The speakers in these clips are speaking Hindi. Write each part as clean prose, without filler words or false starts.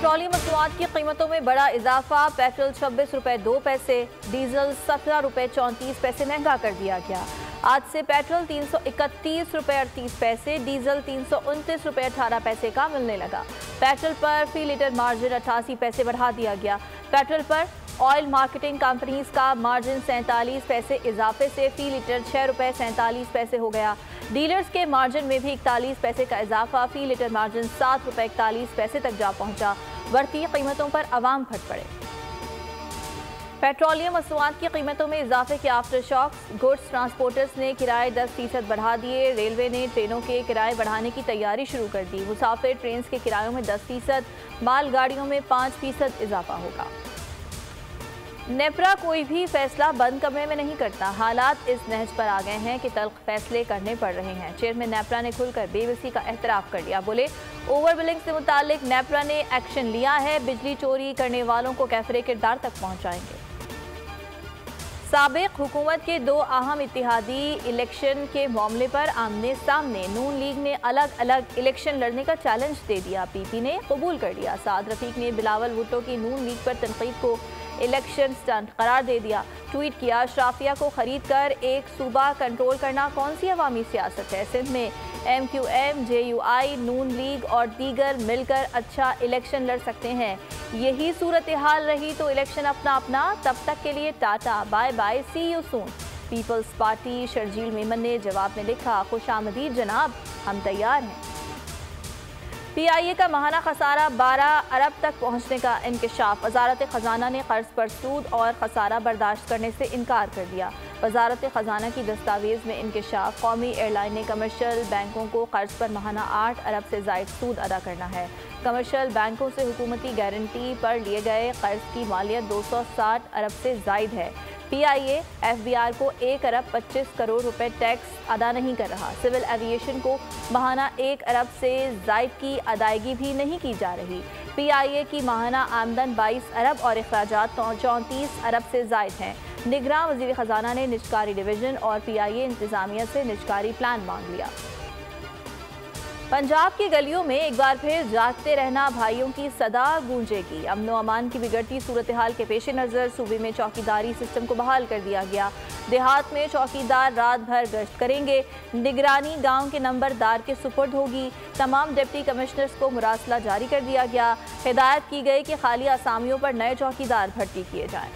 पेट्रोलियम मसनूआत की कीमतों में बड़ा इजाफा। पेट्रोल 26 रुपए 2 पैसे, डीजल 17 रुपए 34 पैसे महंगा कर दिया गया। आज से पेट्रोल 331 रुपए 38 पैसे, डीजल 329 रुपए 18 पैसे का मिलने लगा। पेट्रोल पर फी लीटर मार्जिन 88 पैसे बढ़ा दिया गया। पेट्रोल पर ऑयल मार्केटिंग कंपनीज का मार्जिन 47 पैसे इजाफे से फी लीटर 6 रुपए 47 पैसे हो गया। डीलर्स के मार्जिन में भी 41 पैसे का इजाफा, फी लीटर मार्जिन 7 रुपए 41 पैसे तक जा पहुंचा। बढ़ती कीमतों पर अवाम फट पड़े। पेट्रोलियम मसनूआत की कीमतों में इजाफे के आफ्टर शॉक्स। गुड्स ट्रांसपोर्टर्स ने किराए 10% बढ़ा दिए। रेलवे ने ट्रेनों के किराए बढ़ाने की तैयारी शुरू कर दी। मुसाफिर ट्रेन के किरायों में 10%, मालगाड़ियों में 5% इजाफा होगा। नेपरा कोई भी फैसला बंद कमरे में नहीं करता। हालात इस नहज पर आ गए हैं कि तल्ख फैसले करने पड़ रहे हैं। चेयरमैन नेपरा ने खुलकर बेबसी का एहतराफ कर लिया। बोले, ओवर बिलिंग से मुतालिक नेपरा ने एक्शन लिया है। बिजली चोरी करने वालों को कैफरे किरदार तक पहुंचाएंगे। साबिक हुकूमत के दो अहम इत्तेहादी इलेक्शन के मामले पर आमने सामने। नून लीग ने अलग अलग इलेक्शन लड़ने का चैलेंज दे दिया। पीपी ने कबूल कर लिया। साद रफीक ने बिलावल भुट्टो की नून लीग पर तनकीद को इलेक्शन स्टंट करार दे दिया। ट्वीट किया, अशराफिया को खरीद कर एक सूबा कंट्रोल करना कौन सी अवामी सियासत है। सिंध में MQM, JUI, नून लीग और दीगर मिलकर अच्छा इलेक्शन लड़ सकते हैं। यही सूरत हाल रही तो इलेक्शन अपना अपना। तब तक के लिए टाटा, bye bye, see you soon. Peoples party Sharjeel Memon ने जवाब में लिखा, खुशामदीद जनाब, हम तैयार हैं। PIA का माहाना खसारा 12 अरब तक पहुंचने का इंकशाफ। वजारत खजाना ने कर्ज पर सूद और खसारा बर्दाश्त करने से इनकार कर दिया। वजारत खजाना की दस्तावेज में इंकशाफ। कौमी एयरलाइन ने कमर्शियल बैंकों को कर्ज पर माहाना 8 अरब से जायद सूद अदा करना है। कमर्शियल बैंकों से हुकूमती गारंटी पर लिए गए कर्ज की मालियत 260 अरब से जायद है। PIA FBR को 1 अरब 25 करोड़ रुपए टैक्स अदा नहीं कर रहा। सिविल एविएशन को माहाना 1 अरब से जायद की अदायगी भी नहीं की जा रही। PIA की माहाना आमदन 22 अरब और अखराजात 34 अरब से जायद हैं। निगरान वज़ीर ख़जाना ने निजकारी डिवीज़न और PIA इंतज़ामिया से निजकारी प्लान मांग लिया। पंजाब की गलियों में एक बार फिर जागते रहना भाइयों की सदा गूंजेगी। अमनो अमान की बिगड़ती सूरत हाल के पेश नज़र सूबे में चौकीदारी सिस्टम को बहाल कर दिया गया। देहात में चौकीदार रात भर गश्त करेंगे। निगरानी गांव के नंबरदार के सुपुर्द होगी। तमाम डिप्टी कमिश्नर्स को मुरासला जारी कर दिया गया। हिदायत की गई कि खाली असामियों पर नए चौकीदार भर्ती किए जाएं।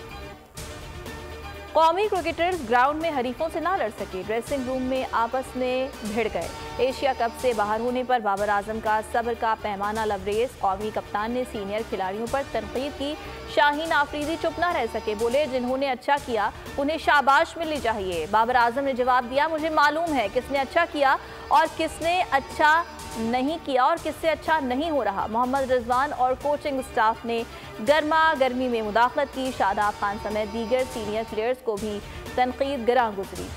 कौमी क्रिकेटर्स ग्राउंड में हरीफों से ना लड़ सके। ड्रेसिंग रूम में आपस में भिड़ गए। एशिया कप से बाहर होने पर बाबर आजम का सब्र का पैमाना लबरेज। कौमी कप्तान ने सीनियर खिलाड़ियों पर तनकीद की। शाहीन आफरीदी चुप ना रह सके। बोले, जिन्होंने अच्छा किया उन्हें शाबाश मिलनी चाहिए। बाबर आजम ने जवाब दिया, मुझे मालूम है किसने अच्छा किया और किसने अच्छा नहीं किया और किससे अच्छा नहीं हो रहा। मोहम्मद रिजवान और कोचिंग स्टाफ ने गर्मा गर्मी में मुदाखलत की। शादाब खान समेत दीगर सीनियर प्लेयर्स को भी तनकीद गिरा गुजरी।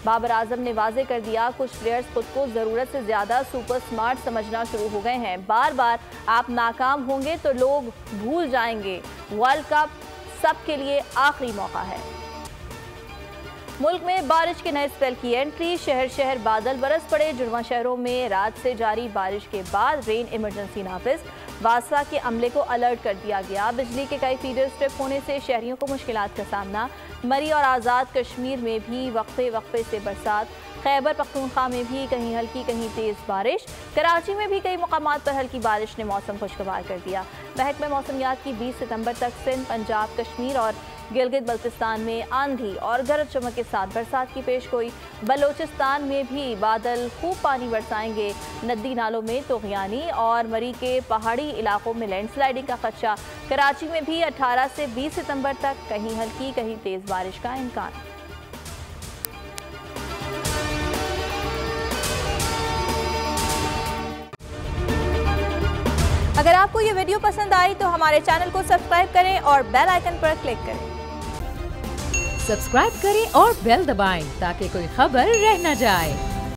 बाबर आजम ने वाजे कर दिया, कुछ प्लेयर्स खुद को ज़रूरत से ज़्यादा सुपर स्मार्ट समझना शुरू हो गए हैं। बार बार आप नाकाम होंगे तो लोग भूल जाएंगे। वर्ल्ड कप सबके लिए आखिरी मौका है। मुल्क में बारिश के नए स्पेल की एंट्री। शहर शहर बादल बरस पड़े। जुड़वा शहरों में रात से जारी बारिश के बाद रेन इमरजेंसी नाफिज। वासा के अमले को अलर्ट कर दिया गया। बिजली के कई फीडर स्ट्रिप होने से शहरियों को मुश्किलात का सामना। मरी और आज़ाद कश्मीर में भी वक्फे वक्फे से बरसात। खैबर पख्तूनख्वा में भी कहीं हल्की कहीं तेज़ बारिश। कराची में भी कई मुकामात पर हल्की बारिश ने मौसम खुशगवार कर दिया। महकमे मौसमियात की 20 सितंबर तक सिंध, पंजाब, कश्मीर और गिलगित बल्तिस्तान में आंधी और गरज चमक के साथ बरसात की पेशगोई। बलोचिस्तान में भी बादल खूब पानी बरसाएंगे। नदी नालों में तोगयानी और मरी के पहाड़ी इलाकों में लैंडस्लाइडिंग का खदशा। कराची में भी 18 से 20 सितंबर तक कहीं हल्की कहीं तेज़ बारिश का इम्कान। अगर आपको ये वीडियो पसंद आई तो हमारे चैनल को सब्सक्राइब करें और बेल आइकन पर क्लिक करें। सब्सक्राइब करें और बेल दबाएं ताकि कोई खबर रह न जाए।